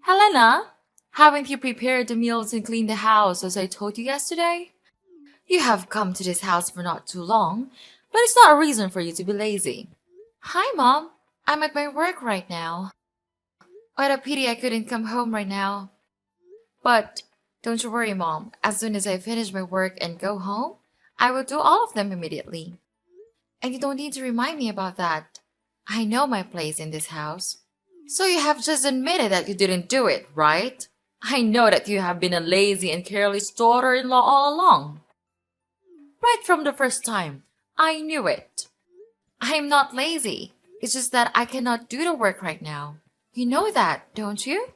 Helena, haven't you prepared the meals and cleaned the house as I told you yesterday? You have come to this house for not too long, but it's not a reason for you to be lazy. Hi, Mom. I'm at my work right now. What a pity I couldn't come home right now. But don't you worry, Mom. As soon as I finish my work and go home, I will do all of them immediately. And you don't need to remind me about that. I know my place in this house. So you have just admitted that you didn't do it, right? I know that you have been a lazy and careless daughter-in-law all along. Right from the first time, I knew it. I'm not lazy. It's just that I cannot do the work right now. You know that, don't you?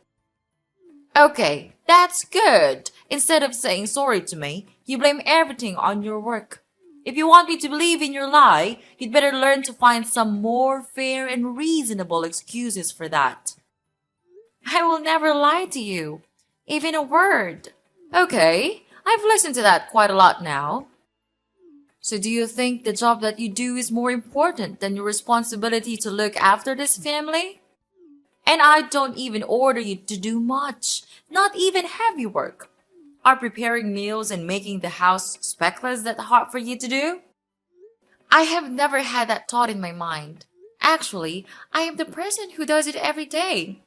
Okay, that's good. Instead of saying sorry to me, you blame everything on your work. If you want me to believe in your lie, you'd better learn to find some more fair and reasonable excuses for that. I will never lie to you, even a word. Okay, I've listened to that quite a lot now. So do you think the job that you do is more important than your responsibility to look after this family? And I don't even order you to do much, not even heavy work. Are preparing meals and making the house speckless that hard for you to do? I have never had that thought in my mind. Actually, I am the person who does it every day.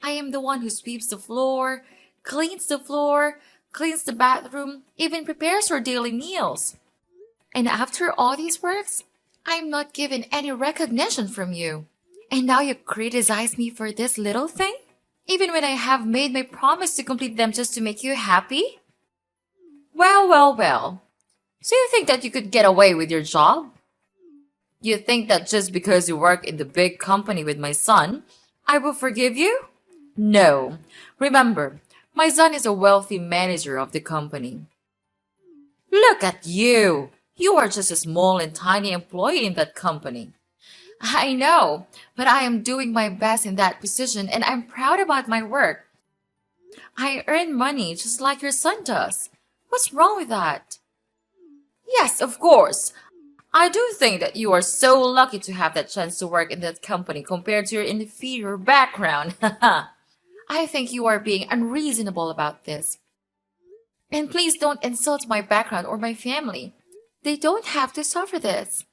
I am the one who sweeps the floor, cleans the bathroom, even prepares your daily meals. And after all these works, I am not given any recognition from you. And now you criticize me for this little thing? Even when I have made my promise to complete them just to make you happy? Well. So you think that you could get away with your job? You think that just because you work in the big company with my son, I will forgive you? No. Remember, my son is a wealthy manager of the company. Look at you! You are just a small and tiny employee in that company. I know, but I am doing my best in that position and I'm proud about my work. I earn money just like your son does. What's wrong with that? Yes, of course. I do think that you are so lucky to have that chance to work in that company compared to your inferior background. I think you are being unreasonable about this. And please don't insult my background or my family. They don't have to suffer this.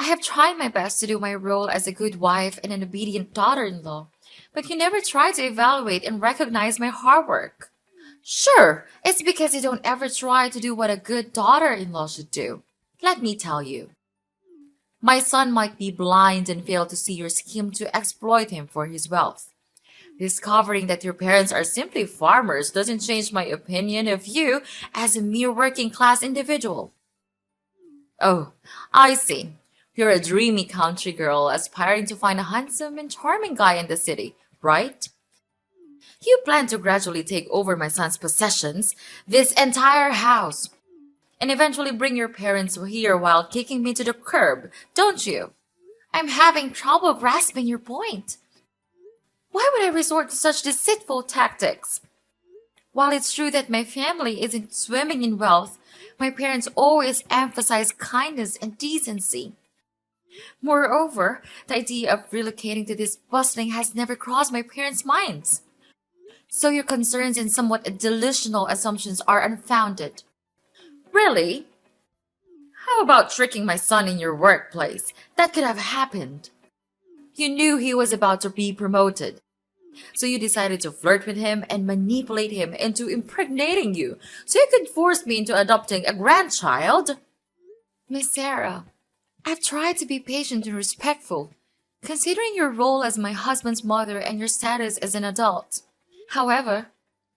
I have tried my best to do my role as a good wife and an obedient daughter-in-law, but you never try to evaluate and recognize my hard work. Sure, it's because you don't ever try to do what a good daughter-in-law should do. Let me tell you. My son might be blind and fail to see your scheme to exploit him for his wealth. Discovering that your parents are simply farmers doesn't change my opinion of you as a mere working-class individual. Oh, I see. You're a dreamy country girl aspiring to find a handsome and charming guy in the city, right? You plan to gradually take over my son's possessions, this entire house, and eventually bring your parents here while kicking me to the curb, don't you? I'm having trouble grasping your point. Why would I resort to such deceitful tactics? While it's true that my family isn't swimming in wealth, my parents always emphasize kindness and decency. Moreover, the idea of relocating to this bustling has never crossed my parents' minds. So your concerns and somewhat delusional assumptions are unfounded. Really? How about tricking my son in your workplace? That could have happened. You knew he was about to be promoted. So you decided to flirt with him and manipulate him into impregnating you so you could force me into adopting a grandchild? Miss Sarah, I've tried to be patient and respectful, considering your role as my husband's mother and your status as an adult. However,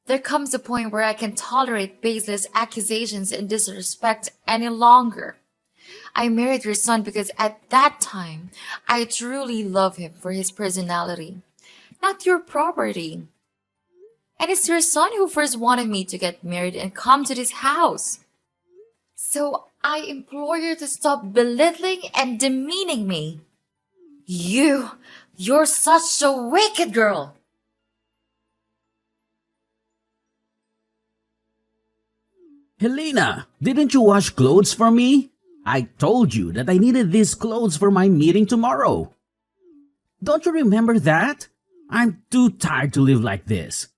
there comes a point where I can tolerate baseless accusations and disrespect any longer. I married your son because at that time, I truly love him for his personality, not your property. And it's your son who first wanted me to get married and come to this house. So I implore you to stop belittling and demeaning me. You're such a wicked girl. Helena, didn't you wash clothes for me? I told you that I needed these clothes for my meeting tomorrow. Don't you remember that? I'm too tired to live like this.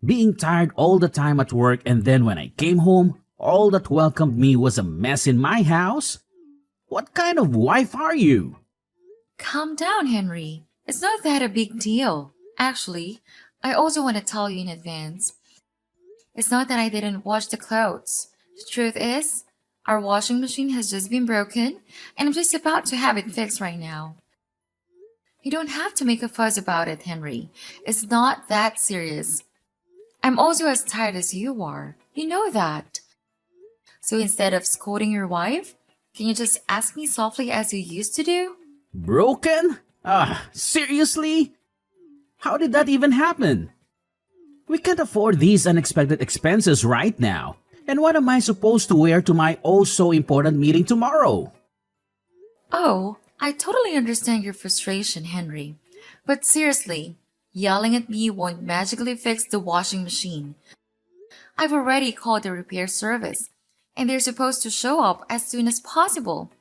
Being tired all the time at work, and then when I came home, all that welcomed me was a mess in my house? What kind of wife are you? Calm down, Henry. It's not that a big deal. Actually, I also want to tell you in advance. It's not that I didn't wash the clothes. The truth is, our washing machine has just been broken, and I'm just about to have it fixed right now. You don't have to make a fuss about it, Henry. It's not that serious. I'm also as tired as you are. You know that. So instead of scolding your wife, can you just ask me softly as you used to do? Broken? Seriously? How did that even happen? We can't afford these unexpected expenses right now. And what am I supposed to wear to my oh so important meeting tomorrow? Oh, I totally understand your frustration, Henry. But seriously, yelling at me won't magically fix the washing machine. I've already called the repair service, and they're supposed to show up as soon as possible.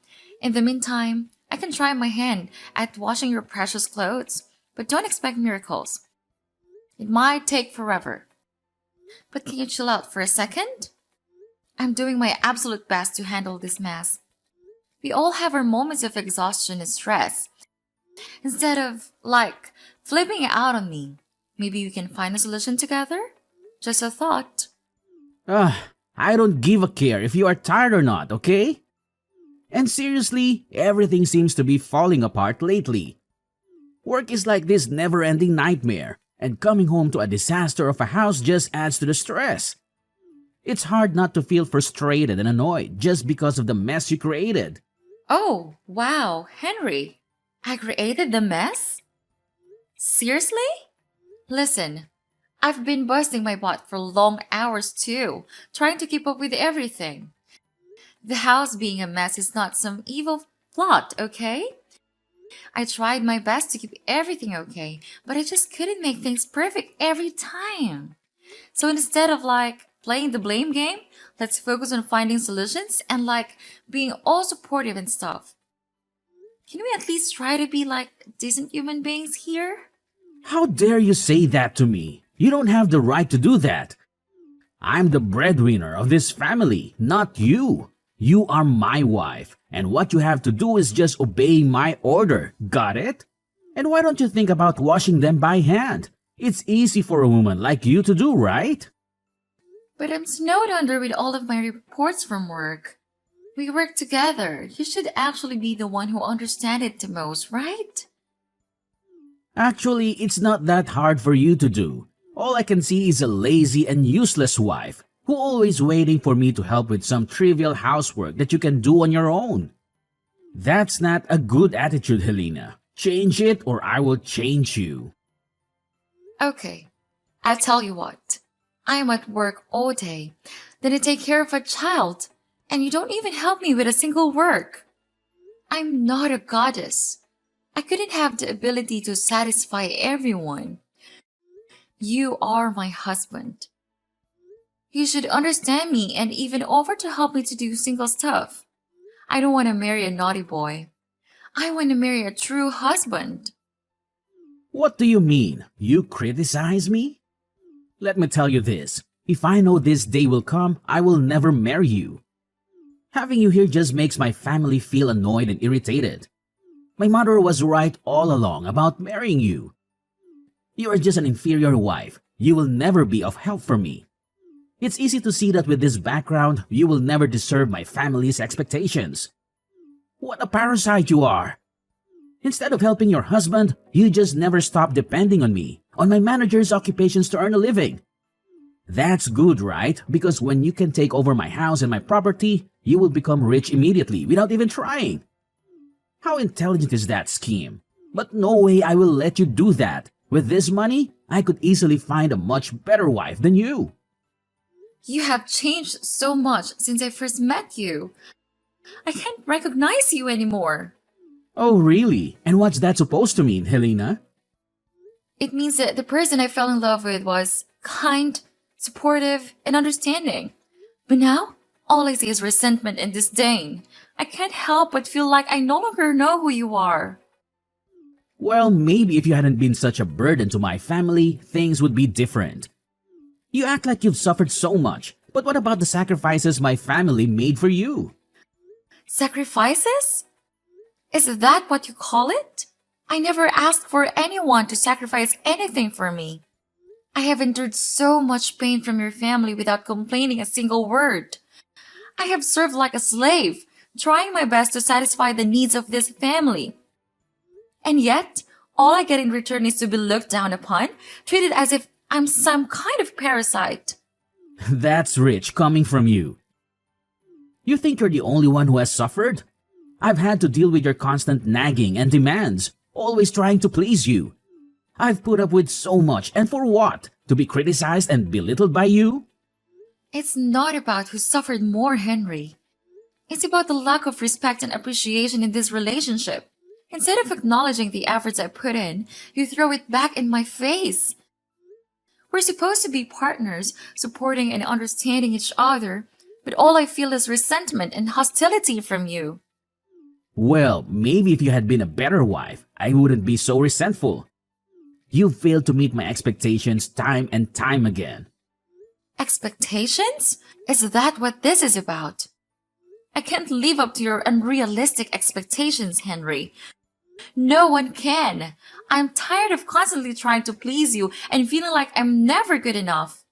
In the meantime, I can try my hand at washing your precious clothes, but don't expect miracles. It might take forever. But can you chill out for a second? I'm doing my absolute best to handle this mess. We all have our moments of exhaustion and stress. Instead of, flipping out on me, maybe we can find a solution together? Just a thought. I don't give a care if you are tired or not, okay? And seriously, everything seems to be falling apart lately. Work is like this never-ending nightmare, and coming home to a disaster of a house just adds to the stress. It's hard not to feel frustrated and annoyed just because of the mess you created. Oh, wow, Henry. I created the mess? Seriously? Listen, I've been busting my butt for long hours too, trying to keep up with everything. The house being a mess is not some evil plot, okay? I tried my best to keep everything okay, but I just couldn't make things perfect every time. So instead of playing the blame game, let's focus on finding solutions and being all supportive and stuff. Can we at least try to be decent human beings here? How dare you say that to me? You don't have the right to do that. I'm the breadwinner of this family, not you. You are my wife, and what you have to do is just obey my order. Got it? And why don't you think about washing them by hand? It's easy for a woman like you to do, right? But I'm snowed under with all of my reports from work. We work together. You should actually be the one who understands it the most, right? Actually, it's not that hard for you to do. All I can see is a lazy and useless wife who always waiting for me to help with some trivial housework that you can do on your own. That's not a good attitude, Helena. Change it or I will change you. Okay, I'll tell you what. I'm at work all day, then I take care of a child, and you don't even help me with a single work. I'm not a goddess. I couldn't have the ability to satisfy everyone. You are my husband. You should understand me and even offer to help me to do single stuff. I don't want to marry a naughty boy. I want to marry a true husband. What do you mean? You criticize me? Let me tell you this. If I know this day will come, I will never marry you. Having you here just makes my family feel annoyed and irritated. My mother was right all along about marrying you. You are just an inferior wife. You will never be of help for me. It's easy to see that with this background, you will never deserve my family's expectations. What a parasite you are! Instead of helping your husband, you just never stop depending on me, on my manager's occupations to earn a living. That's good, right? Because when you can take over my house and my property, you will become rich immediately without even trying. How intelligent is that scheme? But no way I will let you do that. With this money, I could easily find a much better wife than you. You have changed so much since I first met you. I can't recognize you anymore. Oh, really? And what's that supposed to mean, Helena? It means that the person I fell in love with was kind, supportive, and understanding. But now, all I see is resentment and disdain. I can't help but feel like I no longer know who you are. Well, maybe if you hadn't been such a burden to my family, things would be different. You act like you've suffered so much, but what about the sacrifices my family made for you? Sacrifices? Is that what you call it? I never asked for anyone to sacrifice anything for me. I have endured so much pain from your family without complaining a single word. I have served like a slave, trying my best to satisfy the needs of this family. And yet, all I get in return is to be looked down upon, treated as if I'm some kind of parasite. That's rich coming from you. You think you're the only one who has suffered? I've had to deal with your constant nagging and demands, always trying to please you. I've put up with so much, and for what? To be criticized and belittled by you? It's not about who suffered more, Henry. It's about the lack of respect and appreciation in this relationship. Instead of acknowledging the efforts I put in, you throw it back in my face. We're supposed to be partners, supporting and understanding each other, but all I feel is resentment and hostility from you. Well, maybe if you had been a better wife, I wouldn't be so resentful. You failed to meet my expectations time and time again. Expectations? Is that what this is about? I can't live up to your unrealistic expectations, Henry. No one can. I'm tired of constantly trying to please you and feeling like I'm never good enough.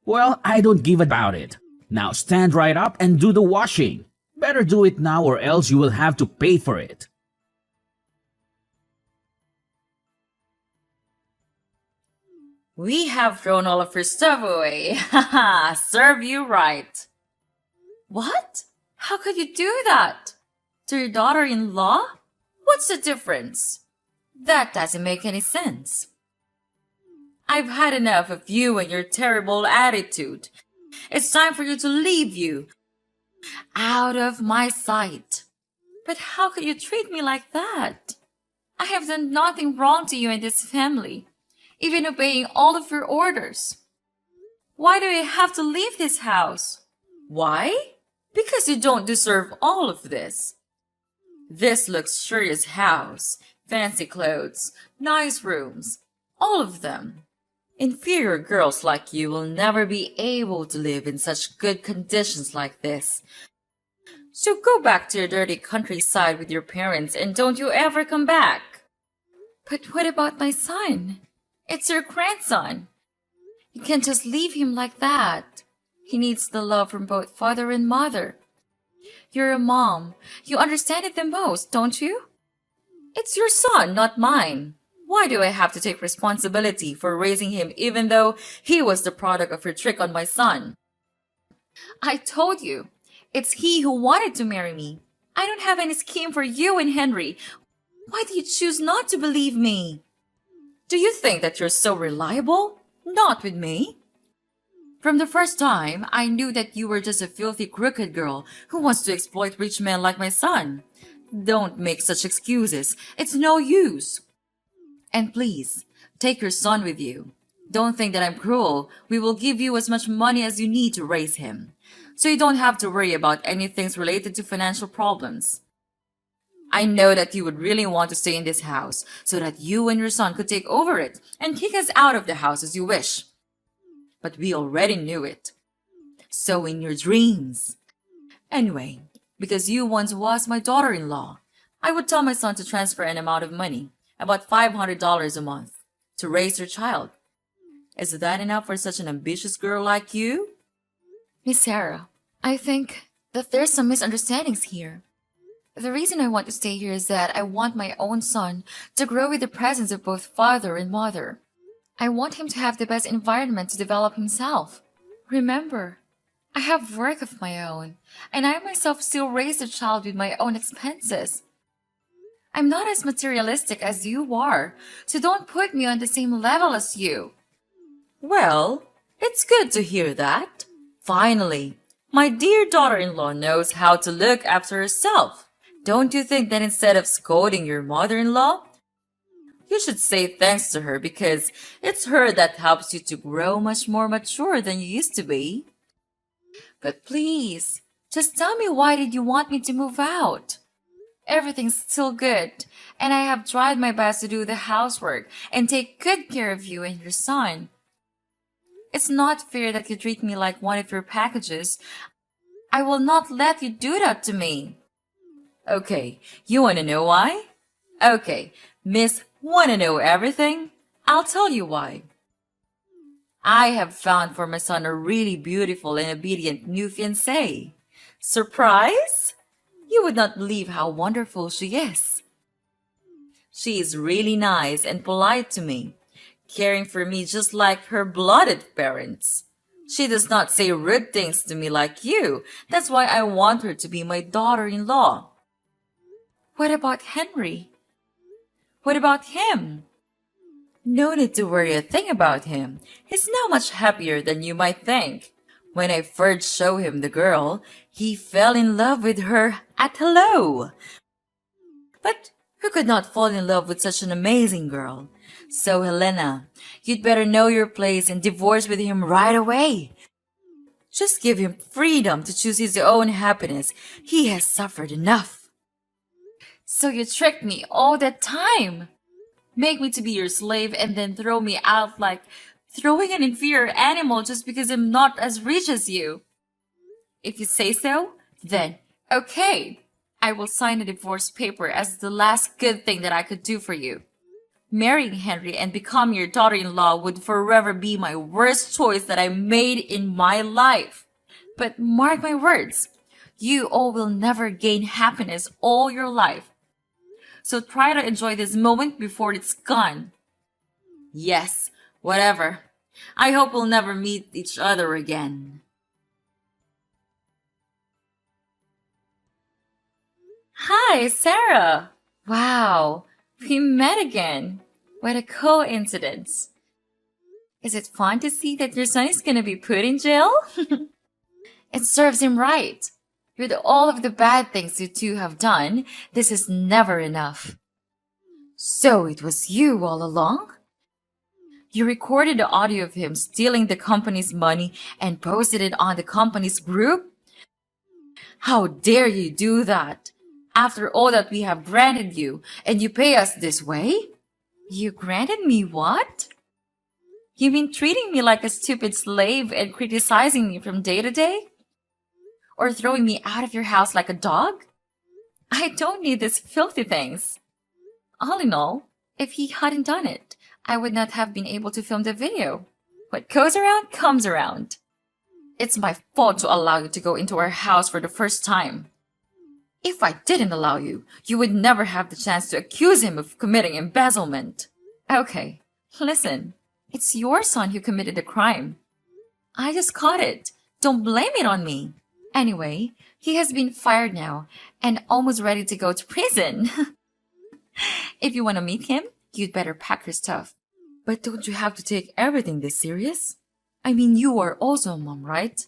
Well, I don't give about it. Now stand right up and do the washing. Better do it now or else you will have to pay for it. We have thrown all of your stuff away. Haha, serve you right. What? How could you do that? To your daughter-in-law? What's the difference? That doesn't make any sense. I've had enough of you and your terrible attitude. It's time for you to leave you. Out of my sight. But how could you treat me like that? I have done nothing wrong to you and this family, even obeying all of your orders. Why do I have to leave this house? Why? Because you don't deserve all of this. This luxurious house, fancy clothes, nice rooms, all of them. Inferior girls like you will never be able to live in such good conditions like this. So go back to your dirty countryside with your parents and don't you ever come back. But what about my son? It's your grandson. You can't just leave him like that. He needs the love from both father and mother. You're a mom. You understand it the most, don't you? It's your son, not mine. Why do I have to take responsibility for raising him even though he was the product of your trick on my son? I told you, it's he who wanted to marry me. I don't have any scheme for you and Henry. Why do you choose not to believe me? Do you think that you're so reliable? Not with me. From the first time, I knew that you were just a filthy, crooked girl who wants to exploit rich men like my son. Don't make such excuses. It's no use. And please, take your son with you. Don't think that I'm cruel. We will give you as much money as you need to raise him, so you don't have to worry about anything related to financial problems. I know that you would really want to stay in this house so that you and your son could take over it and kick us out of the house as you wish. But we already knew it. So in your dreams. Anyway, because you once was my daughter-in-law, I would tell my son to transfer an amount of money, about $500 a month, to raise your child. Is that enough for such an ambitious girl like you? Miss Sarah, I think that there's some misunderstandings here. The reason I want to stay here is that I want my own son to grow with the presence of both father and mother. I want him to have the best environment to develop himself. Remember, I have work of my own, and I myself still raise the child with my own expenses. I'm not as materialistic as you are, so don't put me on the same level as you. Well, it's good to hear that. Finally, my dear daughter-in-law knows how to look after herself. Don't you think that instead of scolding your mother-in-law, you should say thanks to her because it's her that helps you to grow much more mature than you used to be? But please, just tell me, why did you want me to move out? Everything's still good, and I have tried my best to do the housework and take good care of you and your son. It's not fair that you treat me like one of your packages. I will not let you do that to me. Okay, you wanna know why? Okay, Miss Wanna Know Everything? I'll tell you why. I have found for my son a really beautiful and obedient new fiancée. Surprise? You would not believe how wonderful she is. She is really nice and polite to me, caring for me just like her blooded parents. She does not say rude things to me like you. That's why I want her to be my daughter-in-law. What about Henry? What about him? No need to worry a thing about him. He's now much happier than you might think. When I first showed him the girl, he fell in love with her at hello. But who could not fall in love with such an amazing girl? So, Helena, you'd better know your place and divorce with him right away. Just give him freedom to choose his own happiness. He has suffered enough. So you tricked me all that time. Make me to be your slave and then throw me out like throwing an inferior animal just because I'm not as rich as you. If you say so, then okay. I will sign a divorce paper as the last good thing that I could do for you. Marrying Henry and becoming your daughter-in-law would forever be my worst choice that I made in my life. But mark my words, you all will never gain happiness all your life. So try to enjoy this moment before it's gone. Yes, whatever. I hope we'll never meet each other again. Hi, Sarah. Wow, we met again. What a coincidence. Is it fun to see that your son is gonna be put in jail? It serves him right. With all of the bad things you two have done, this is never enough. So it was you all along? You recorded the audio of him stealing the company's money and posted it on the company's group? How dare you do that? After all that we have granted you, and you pay us this way? You granted me what? You mean treating me like a stupid slave and criticizing me from day to day? Or throwing me out of your house like a dog? I don't need these filthy things. All in all, if he hadn't done it, I would not have been able to film the video. What goes around comes around. It's my fault to allow you to go into our house for the first time. If I didn't allow you, you would never have the chance to accuse him of committing embezzlement. Okay, listen, it's your son who committed the crime. I just caught it. Don't blame it on me. Anyway, he has been fired now and almost ready to go to prison. If you want to meet him, you'd better pack your stuff. But don't you have to take everything this serious? I mean, you are also a mom, right?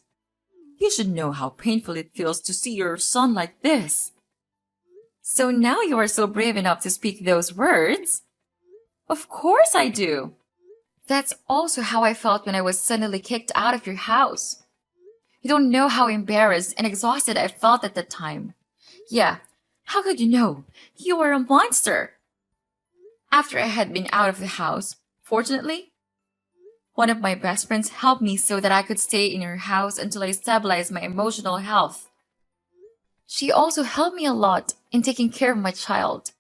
You should know how painful it feels to see your son like this. So now you are so brave enough to speak those words? Of course I do. That's also how I felt when I was suddenly kicked out of your house. You don't know how embarrassed and exhausted I felt at the time. Yeah, how could you know? You are a monster. After I had been out of the house, fortunately, one of my best friends helped me so that I could stay in your house until I stabilized my emotional health. She also helped me a lot in taking care of my child.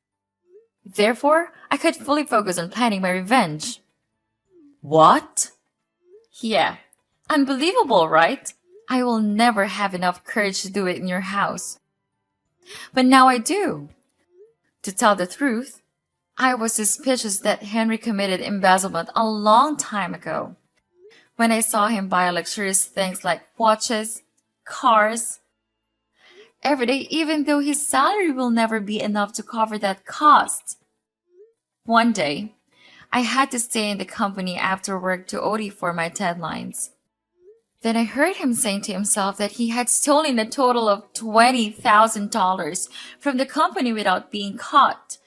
Therefore, I could fully focus on planning my revenge. What? Yeah, unbelievable, right? I will never have enough courage to do it in your house. But now I do. To tell the truth, I was suspicious that Henry committed embezzlement a long time ago. When I saw him buy luxurious things like watches, cars, every day, even though his salary will never be enough to cover that cost. One day, I had to stay in the company after work to OT for my deadlines. Then I heard him saying to himself that he had stolen a total of $20,000 from the company without being caught.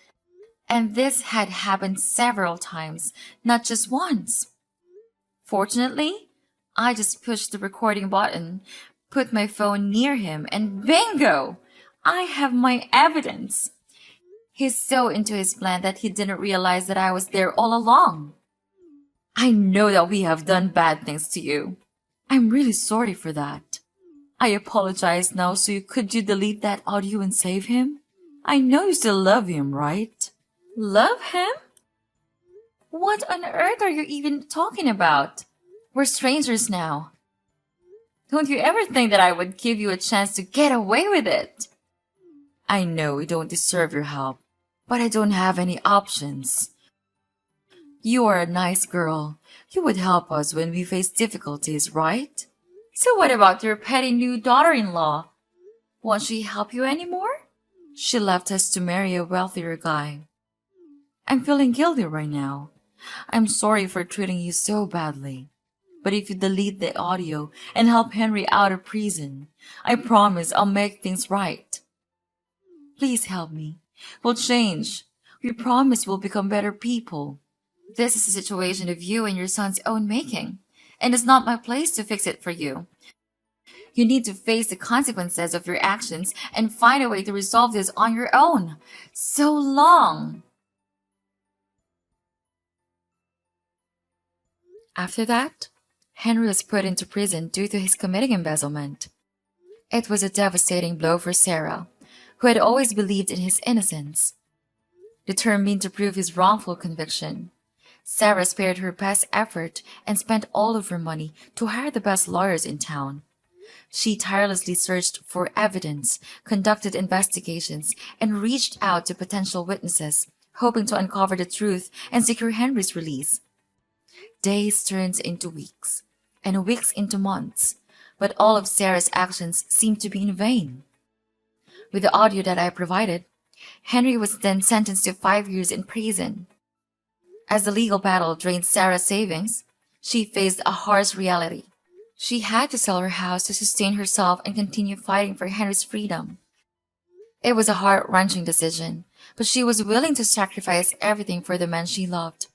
And this had happened several times, not just once. Fortunately, I just pushed the recording button, put my phone near him, and bingo! I have my evidence. He's so into his plan that he didn't realize that I was there all along. I know that we have done bad things to you. I'm really sorry for that. I apologize now, so could you delete that audio and save him? I know you still love him, right? Love him? What on earth are you even talking about? We're strangers now. Don't you ever think that I would give you a chance to get away with it? I know we don't deserve your help, but I don't have any options. You are a nice girl. You would help us when we face difficulties, right? So what about your petty new daughter-in-law? Won't she help you anymore? She left us to marry a wealthier guy. I'm feeling guilty right now. I'm sorry for treating you so badly. But if you delete the audio and help Henry out of prison, I promise I'll make things right. Please help me. We'll change. We promise we'll become better people. This is a situation of you and your son's own making, and it's not my place to fix it for you. You need to face the consequences of your actions and find a way to resolve this on your own. So long! After that, Henry was put into prison due to his committing embezzlement. It was a devastating blow for Sarah, who had always believed in his innocence. Determined to prove his wrongful conviction, Sarah spared her best effort and spent all of her money to hire the best lawyers in town. She tirelessly searched for evidence, conducted investigations, and reached out to potential witnesses, hoping to uncover the truth and secure Henry's release. Days turned into weeks, and weeks into months, but all of Sarah's actions seemed to be in vain. With the audio that I provided, Henry was then sentenced to 5 years in prison. As the legal battle drained Sarah's savings, she faced a harsh reality. She had to sell her house to sustain herself and continue fighting for Henry's freedom. It was a heart-wrenching decision, but she was willing to sacrifice everything for the man she loved.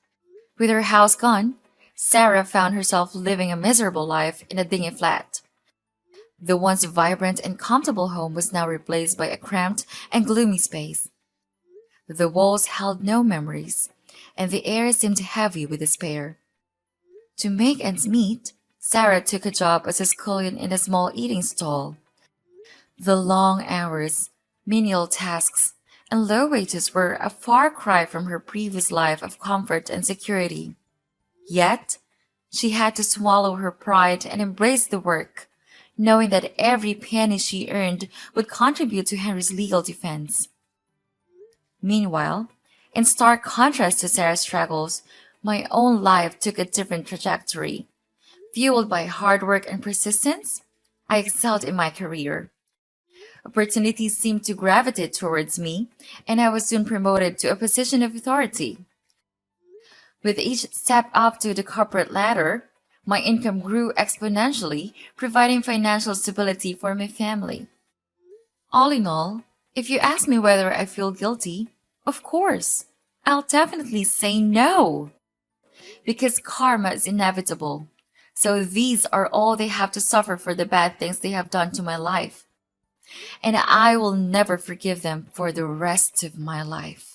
With her house gone, Sarah found herself living a miserable life in a dingy flat. The once vibrant and comfortable home was now replaced by a cramped and gloomy space. The walls held no memories, and the air seemed heavy with despair. To make ends meet, Sarah took a job as a scullion in a small eating stall. The long hours, menial tasks, and low wages were a far cry from her previous life of comfort and security. Yet, she had to swallow her pride and embrace the work, knowing that every penny she earned would contribute to Henry's legal defense. Meanwhile, in stark contrast to Sarah's struggles, my own life took a different trajectory. Fueled by hard work and persistence, I excelled in my career. Opportunities seemed to gravitate towards me, and I was soon promoted to a position of authority. With each step up to the corporate ladder, my income grew exponentially, providing financial stability for my family. All in all, if you ask me whether I feel guilty, of course, I'll definitely say no. Because karma is inevitable. So these are all they have to suffer for the bad things they have done to my life. And I will never forgive them for the rest of my life.